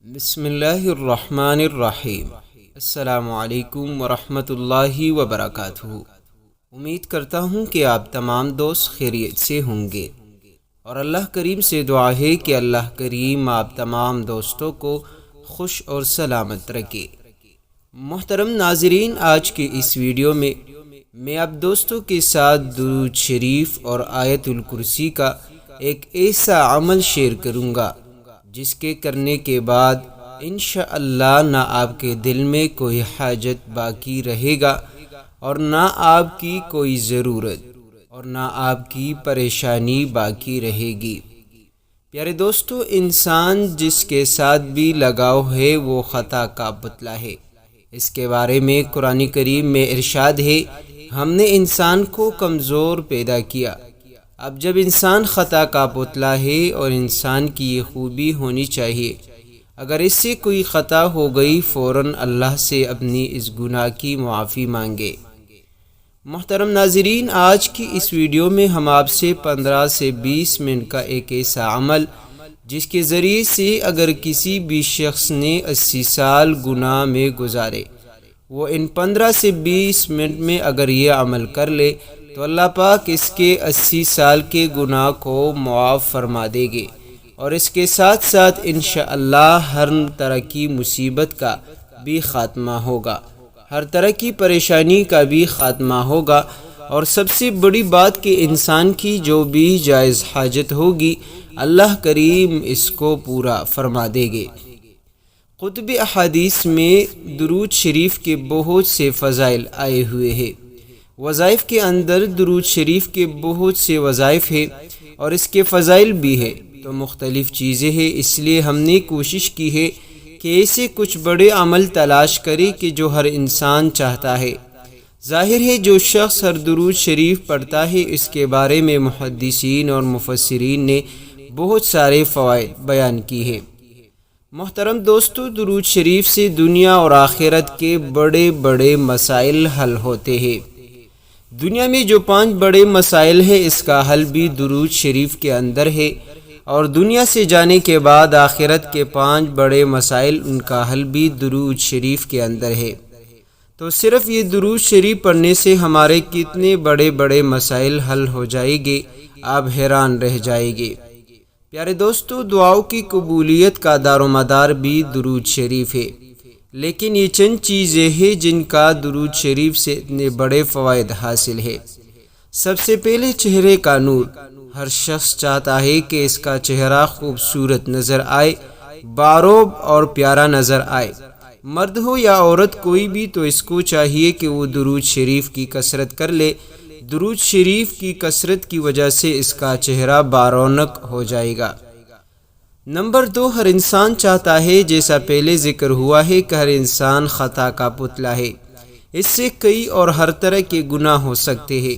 بسم اللہ الرحمن الرحیم۔ السلام علیکم ورحمۃ اللہ وبرکاتہ۔ امید کرتا ہوں کہ آپ تمام دوست خیریت سے ہوں گے، اور اللہ کریم سے دعا ہے کہ اللہ کریم آپ تمام دوستوں کو خوش اور سلامت رکھے۔ محترم ناظرین، آج کے اس ویڈیو میں آپ دوستوں کے ساتھ درود شریف اور آیت الکرسی کا ایک ایسا عمل شیئر کروں گا جس کے کرنے کے بعد انشاءاللہ نہ آپ کے دل میں کوئی حاجت باقی رہے گا، اور نہ آپ کی کوئی ضرورت اور نہ آپ کی پریشانی باقی رہے گی۔ پیارے دوستو، انسان جس کے ساتھ بھی لگاؤ ہے وہ خطا کا پتلا ہے۔ اس کے بارے میں قرآن کریم میں ارشاد ہے، ہم نے انسان کو کمزور پیدا کیا۔ اب جب انسان خطا کا پتلا ہے اور انسان کی یہ خوبی ہونی چاہیے، اگر اس سے کوئی خطا ہو گئی فوراً اللہ سے اپنی اس گناہ کی معافی مانگے۔ محترم ناظرین، آج کی اس ویڈیو میں ہم آپ سے 15 سے 20 منٹ کا ایک ایسا عمل جس کے ذریعے سے اگر کسی بھی شخص نے 80 سال گناہ میں گزارے، وہ ان 15 سے 20 منٹ میں اگر یہ عمل کر لے تو اللہ پاک اس کے 80 سال کے گناہ کو معاف فرما دے گے، اور اس کے ساتھ ساتھ انشاءاللہ ہر طرح کی مصیبت کا بھی خاتمہ ہوگا، ہر طرح کی پریشانی کا بھی خاتمہ ہوگا، اور سب سے بڑی بات کہ انسان کی جو بھی جائز حاجت ہوگی اللہ کریم اس کو پورا فرما دے گے۔ کتب احادیث میں درود شریف کے بہت سے فضائل آئے ہوئے ہیں۔ وظائف کے اندر درود شریف کے بہت سے وظائف ہیں اور اس کے فضائل بھی ہے، تو مختلف چیزیں ہیں، اس لیے ہم نے کوشش کی ہے کہ ایسے کچھ بڑے عمل تلاش کرے کہ جو ہر انسان چاہتا ہے۔ ظاہر ہے جو شخص ہر درود شریف پڑھتا ہے اس کے بارے میں محدثین اور مفسرین نے بہت سارے فوائد بیان کی ہے۔ محترم دوستو، درود شریف سے دنیا اور آخرت کے بڑے بڑے مسائل حل ہوتے ہیں۔ دنیا میں جو 5 بڑے مسائل ہیں اس کا حل بھی درود شریف کے اندر ہے، اور دنیا سے جانے کے بعد آخرت کے 5 بڑے مسائل ان کا حل بھی درود شریف کے اندر ہے۔ تو صرف یہ درود شریف پڑھنے سے ہمارے کتنے بڑے بڑے مسائل حل ہو جائیں گے، آپ حیران رہ جائیں گے۔ پیارے دوستو، دعاؤں کی قبولیت کا دار و مدار بھی درود شریف ہے، لیکن یہ چند چیزیں ہیں جن کا درود شریف سے اتنے بڑے فوائد حاصل ہے۔ سب سے پہلے چہرے کا نور۔ ہر شخص چاہتا ہے کہ اس کا چہرہ خوبصورت نظر آئے، باروب اور پیارا نظر آئے۔ مرد ہو یا عورت کوئی بھی، تو اس کو چاہیے کہ وہ درود شریف کی کثرت کر لے۔ درود شریف کی کثرت کی وجہ سے اس کا چہرہ بارونق ہو جائے گا۔ نمبر 2، ہر انسان چاہتا ہے، جیسا پہلے ذکر ہوا ہے کہ ہر انسان خطا کا پتلا ہے، اس سے کئی اور ہر طرح کے گناہ ہو سکتے ہیں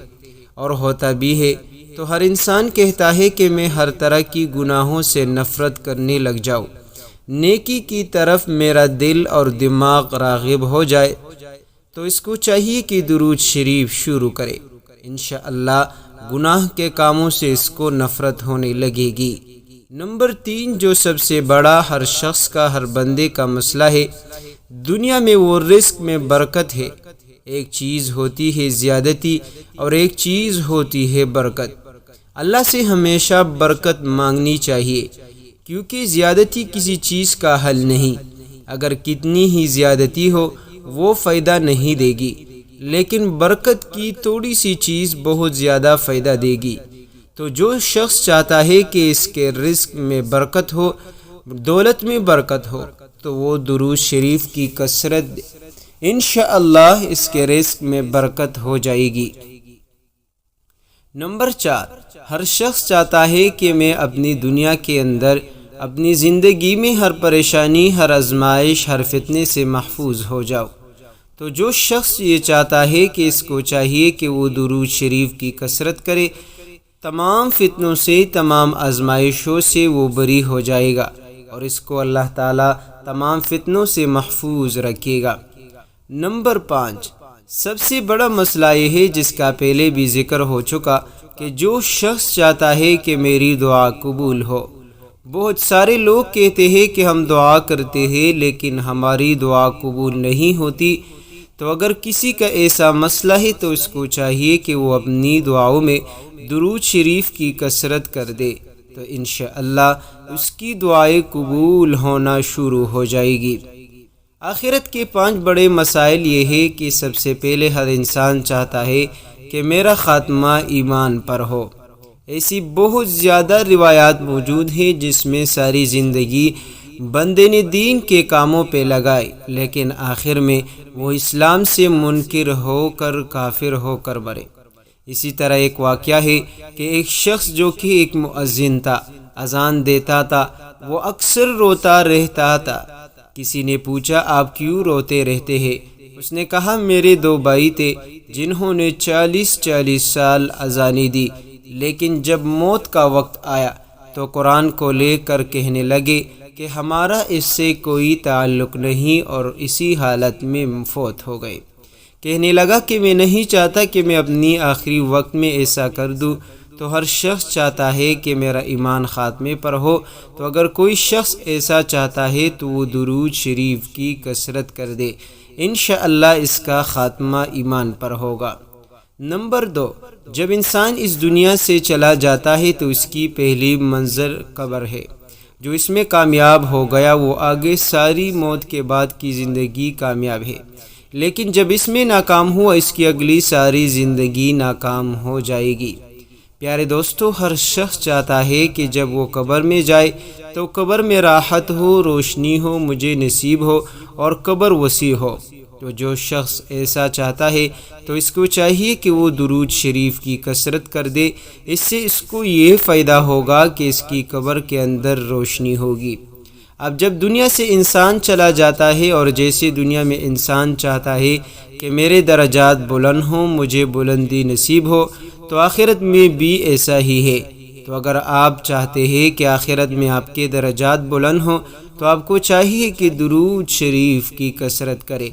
اور ہوتا بھی ہے، تو ہر انسان کہتا ہے کہ میں ہر طرح کی گناہوں سے نفرت کرنے لگ جاؤں، نیکی کی طرف میرا دل اور دماغ راغب ہو جائے، تو اس کو چاہیے کہ درود شریف شروع کرے۔ انشاءاللہ گناہ کے کاموں سے اس کو نفرت ہونے لگے گی۔ نمبر 3، جو سب سے بڑا ہر شخص کا، ہر بندے کا مسئلہ ہے دنیا میں، وہ رزق میں برکت ہے۔ ایک چیز ہوتی ہے زیادتی اور ایک چیز ہوتی ہے برکت۔ اللہ سے ہمیشہ برکت مانگنی چاہیے، کیونکہ زیادتی کسی چیز کا حل نہیں۔ اگر کتنی ہی زیادتی ہو وہ فائدہ نہیں دے گی، لیکن برکت کی تھوڑی سی چیز بہت زیادہ فائدہ دے گی۔ تو جو شخص چاہتا ہے کہ اس کے رزق میں برکت ہو، دولت میں برکت ہو، تو وہ درود شریف کی کثرت دے، انشاءاللہ اس کے رزق میں برکت ہو جائے گی۔ نمبر 4، ہر شخص چاہتا ہے کہ میں اپنی دنیا کے اندر، اپنی زندگی میں ہر پریشانی، ہر آزمائش، ہر فتنے سے محفوظ ہو جاؤ۔ تو جو شخص یہ چاہتا ہے کہ اس کو چاہیے کہ وہ درود شریف کی کثرت کرے، تمام فتنوں سے، تمام آزمائشوں سے وہ بری ہو جائے گا، اور اس کو اللہ تعالیٰ تمام فتنوں سے محفوظ رکھے گا۔ نمبر 5، سب سے بڑا مسئلہ یہ ہے جس کا پہلے بھی ذکر ہو چکا کہ جو شخص چاہتا ہے کہ میری دعا قبول ہو، بہت سارے لوگ کہتے ہیں کہ ہم دعا کرتے ہیں لیکن ہماری دعا قبول نہیں ہوتی، تو اگر کسی کا ایسا مسئلہ ہے تو اس کو چاہیے کہ وہ اپنی دعاؤں میں درود شریف کی کثرت کر دے، تو انشاءاللہ اس کی دعائیں قبول ہونا شروع ہو جائے گی۔ آخرت کے 5 بڑے مسائل یہ ہے کہ سب سے پہلے ہر انسان چاہتا ہے کہ میرا خاتمہ ایمان پر ہو۔ ایسی بہت زیادہ روایات موجود ہیں جس میں ساری زندگی بندے نے دین کے کاموں پہ لگائی، لیکن آخر میں وہ اسلام سے منکر ہو کر کافر ہو کر مرے۔ اسی طرح ایک واقعہ ہے کہ ایک شخص جو کہ ایک مؤذن تھا، اذان دیتا تھا، وہ اکثر روتا رہتا تھا۔ کسی نے پوچھا آپ کیوں روتے رہتے ہیں؟ اس نے کہا میرے 2 بھائی تھے جنہوں نے 40 سال اذانیں دی، لیکن جب موت کا وقت آیا تو قرآن کو لے کر کہنے لگے کہ ہمارا اس سے کوئی تعلق نہیں، اور اسی حالت میں فوت ہو گئے۔ کہنے لگا کہ میں نہیں چاہتا کہ میں اپنی آخری وقت میں ایسا کر دوں، تو ہر شخص چاہتا ہے کہ میرا ایمان خاتمے پر ہو، تو اگر کوئی شخص ایسا چاہتا ہے تو وہ درود شریف کی کثرت کر دے، انشاءاللہ اس کا خاتمہ ایمان پر ہوگا۔ نمبر 2، جب انسان اس دنیا سے چلا جاتا ہے تو اس کی پہلی منزل قبر ہے۔ جو اس میں کامیاب ہو گیا وہ آگے ساری موت کے بعد کی زندگی کامیاب ہے، لیکن جب اس میں ناکام ہوا اس کی اگلی ساری زندگی ناکام ہو جائے گی۔ پیارے دوستو، ہر شخص چاہتا ہے کہ جب وہ قبر میں جائے تو قبر میں راحت ہو، روشنی ہو، مجھے نصیب ہو اور قبر وسیع ہو۔ تو جو شخص ایسا چاہتا ہے تو اس کو چاہیے کہ وہ درود شریف کی کثرت کر دے، اس سے اس کو یہ فائدہ ہوگا کہ اس کی قبر کے اندر روشنی ہوگی۔ اب جب دنیا سے انسان چلا جاتا ہے اور جیسے دنیا میں انسان چاہتا ہے کہ میرے درجات بلند ہوں، مجھے بلندی نصیب ہو، تو آخرت میں بھی ایسا ہی ہے۔ تو اگر آپ چاہتے ہیں کہ آخرت میں آپ کے درجات بلند ہوں تو آپ کو چاہیے کہ درود شریف کی کثرت کرے۔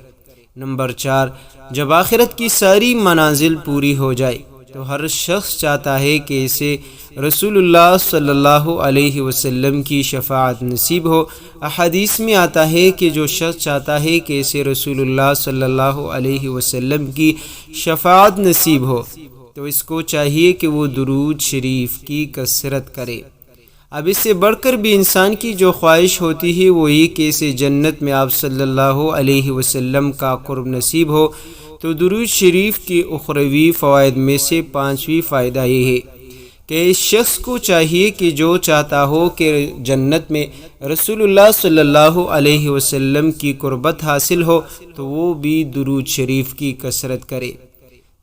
نمبر 4، جب آخرت کی ساری منازل پوری ہو جائے تو ہر شخص چاہتا ہے کہ اسے رسول اللہ صلی اللہ علیہ وسلم کی شفاعت نصیب ہو۔ احادیث میں آتا ہے کہ جو شخص چاہتا ہے کہ اسے رسول اللہ صلی اللہ علیہ وسلم کی شفاعت نصیب ہو تو اس کو چاہیے کہ وہ درود شریف کی کثرت کرے۔ اب اس سے بڑھ کر بھی انسان کی جو خواہش ہوتی ہے وہی کہ اسے جنت میں آپ صلی اللہ علیہ وسلم کا قرب نصیب ہو، تو درود شریف کی اخروی فوائد میں سے 5ویں فائدہ یہ ہے کہ اس شخص کو چاہیے کہ جو چاہتا ہو کہ جنت میں رسول اللہ صلی اللہ علیہ وسلم کی قربت حاصل ہو تو وہ بھی درود شریف کی کثرت کرے۔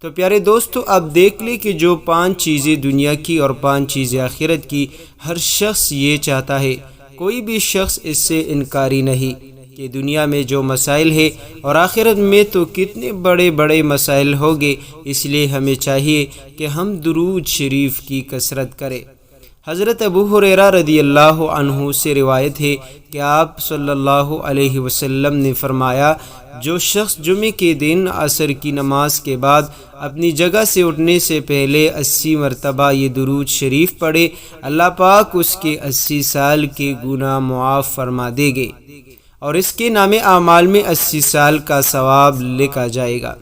تو پیارے دوستو، آپ دیکھ لیں کہ جو 5 چیزیں دنیا کی اور 5 چیزیں آخرت کی، ہر شخص یہ چاہتا ہے، کوئی بھی شخص اس سے انکاری نہیں کہ دنیا میں جو مسائل ہے اور آخرت میں تو کتنے بڑے بڑے مسائل ہوگے، اس لیے ہمیں چاہیے کہ ہم درود شریف کی کثرت کریں۔ حضرت ابو ہریرہ رضی اللہ عنہ سے روایت ہے کہ آپ صلی اللہ علیہ وسلم نے فرمایا، جو شخص جمعے کے دن عصر کی نماز کے بعد اپنی جگہ سے اٹھنے سے پہلے 80 مرتبہ یہ درود شریف پڑھے، اللہ پاک اس کے 80 سال کے گناہ معاف فرما دے گے اور اس کے نام اعمال میں 80 سال کا ثواب لکھا جائے گا۔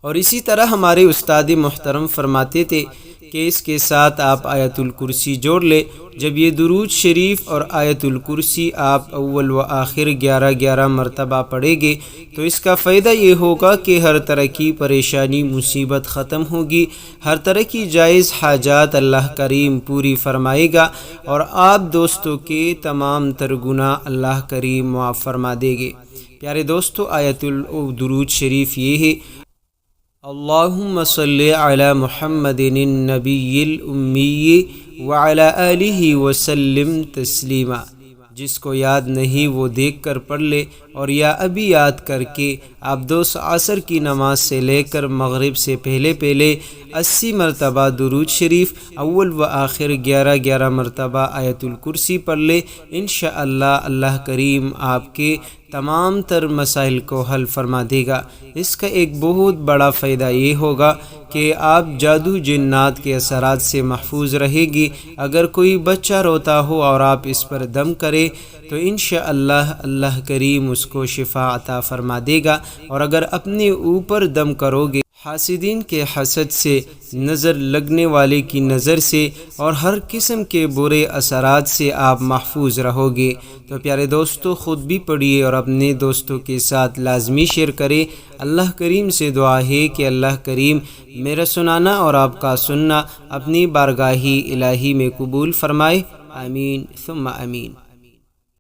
اور اسی طرح ہمارے استاد محترم فرماتے تھے کہ اس کے ساتھ آپ آیت الکرسی جوڑ لیں۔ جب یہ درود شریف اور آیت الکرسی آپ اول و آخر 11 مرتبہ پڑھیں گے تو اس کا فائدہ یہ ہوگا کہ ہر طرح کی پریشانی مصیبت ختم ہوگی، ہر طرح کی جائز حاجات اللہ کریم پوری فرمائے گا اور آپ دوستوں کے تمام تر گناہ اللہ کریم معاف فرما دے گے۔ پیارے دوستو، آیت الدرود شریف یہ ہے: اللہم صلی علی محمد النبی الامی وعلی آلہ وسلم تسلیما۔ جس کو یاد نہیں وہ دیکھ کر پڑھ لے، اور یا ابھی یاد کر کے آپ عصر کی نماز سے لے کر مغرب سے پہلے 80 مرتبہ درود شریف، اول و آخر 11 مرتبہ آیت الکرسی پڑھ لے۔ انشاءاللہ اللہ کریم آپ کے تمام تر مسائل کو حل فرما دے گا۔ اس کا ایک بہت بڑا فائدہ یہ ہوگا کہ آپ جادو جنات کے اثرات سے محفوظ رہے گی۔ اگر کوئی بچہ روتا ہو اور آپ اس پر دم کرے تو انشاءاللہ اللہ کریم اس کو شفا عطا فرما دے گا، اور اگر اپنے اوپر دم کرو گے حاسدین کے حسد سے، نظر لگنے والے کی نظر سے، اور ہر قسم کے برے اثرات سے آپ محفوظ رہو گے۔ تو پیارے دوستو، خود بھی پڑھیے اور اپنے دوستوں کے ساتھ لازمی شیئر کریں۔ اللہ کریم سے دعا ہے کہ اللہ کریم میرا سنانا اور آپ کا سننا اپنی بارگاہ الہی میں قبول فرمائے، آمین ثم آمین۔